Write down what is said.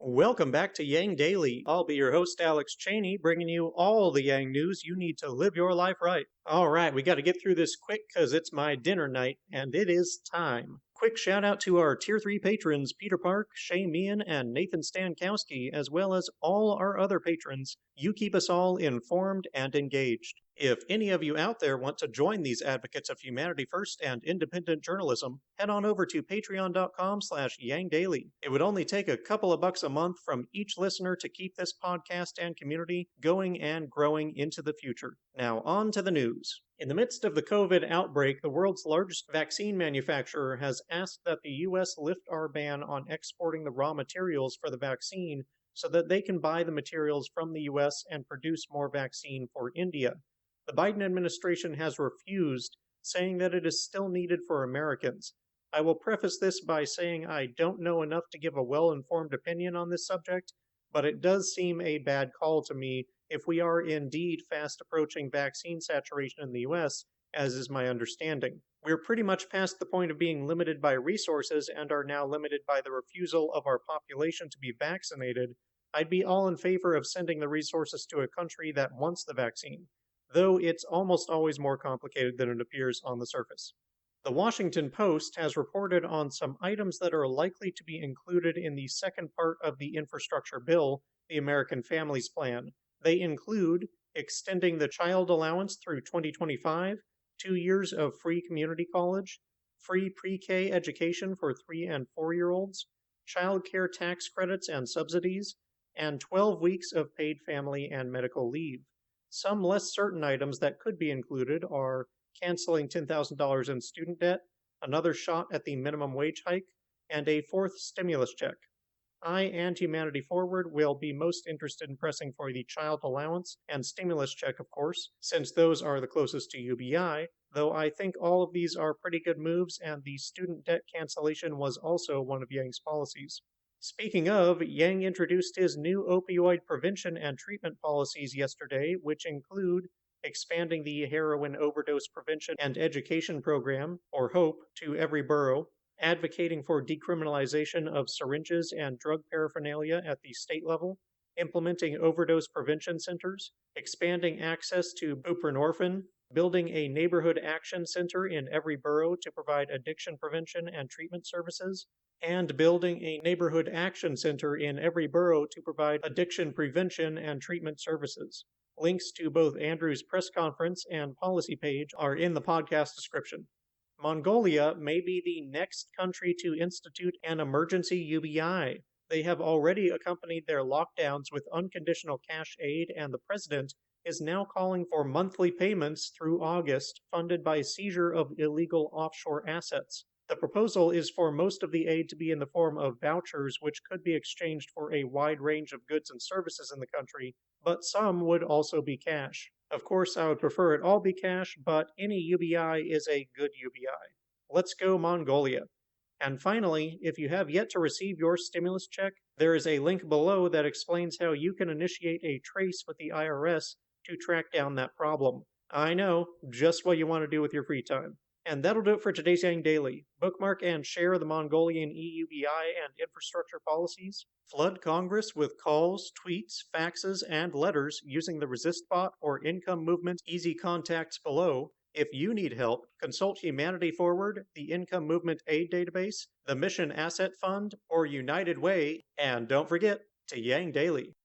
Welcome back to Yang Daily. I'll be your host, Alex Cheney, bringing you all the Yang news you need to live your life right. All right, we got to get through this quick because it's my dinner night, and it is time. Quick shout out to our Tier 3 patrons, Peter Park, Shay Meehan, and Nathan Stankowski, as well as all our other patrons. You keep us all informed and engaged. If any of you out there want to join these advocates of humanity first and independent journalism, head on over to patreon.com/yangdaily. It would only take a couple of bucks a month from each listener to keep this podcast and community going and growing into the future. Now on to the news. In the midst of the COVID outbreak, the world's largest vaccine manufacturer has asked that the U.S. lift our ban on exporting the raw materials for the vaccine so that they can buy the materials from the U.S. and produce more vaccine for India. The Biden administration has refused, saying that it is still needed for Americans. I will preface this by saying I don't know enough to give a well-informed opinion on this subject, but it does seem a bad call to me if we are indeed fast approaching vaccine saturation in the US, as is my understanding. We're pretty much past the point of being limited by resources and are now limited by the refusal of our population to be vaccinated. I'd be all in favor of sending the resources to a country that wants the vaccine, though it's almost always more complicated than it appears on the surface. The Washington Post has reported on some items that are likely to be included in the second part of the infrastructure bill, the American Families Plan. They include extending the child allowance through 2025, 2 years of free community college, free pre-K education for 3 and 4-year-olds, child care tax credits and subsidies, and 12 weeks of paid family and medical leave. Some less certain items that could be included are canceling $10,000 in student debt, another shot at the minimum wage hike, and a fourth stimulus check. I and Humanity Forward will be most interested in pressing for the child allowance and stimulus check, of course, since those are the closest to UBI, though I think all of these are pretty good moves, and the student debt cancellation was also one of Yang's policies. Speaking of, Yang introduced his new opioid prevention and treatment policies yesterday, which include expanding the heroin overdose prevention and education program, or HOPE, to every borough, advocating for decriminalization of syringes and drug paraphernalia at the state level, implementing overdose prevention centers, expanding access to buprenorphine, building a neighborhood action center in every borough to provide addiction prevention and treatment services, and building a neighborhood action center in every borough to provide addiction prevention and treatment services. Links to both Andrew's press conference and policy page are in the podcast description. Mongolia may be the next country to institute an emergency UBI. They have already accompanied their lockdowns with unconditional cash aid, and the president is now calling for monthly payments through August, funded by seizure of illegal offshore assets. The proposal is for most of the aid to be in the form of vouchers, which could be exchanged for a wide range of goods and services in the country, but some would also be cash. Of course, I would prefer it all be cash, but any UBI is a good UBI. Let's go Mongolia. And finally, if you have yet to receive your stimulus check, there is a link below that explains how you can initiate a trace with the IRS to track down that problem. I know, just what you want to do with your free time. And that'll do it for today's Yang Daily. Bookmark and share the Mongolian EUBI and infrastructure policies. Flood Congress with calls, tweets, faxes, and letters using the Resist bot or Income Movement easy contacts below. If you need help, consult Humanity Forward, the Income Movement Aid Database, the Mission Asset Fund, or United Way, and don't forget to Yang Daily.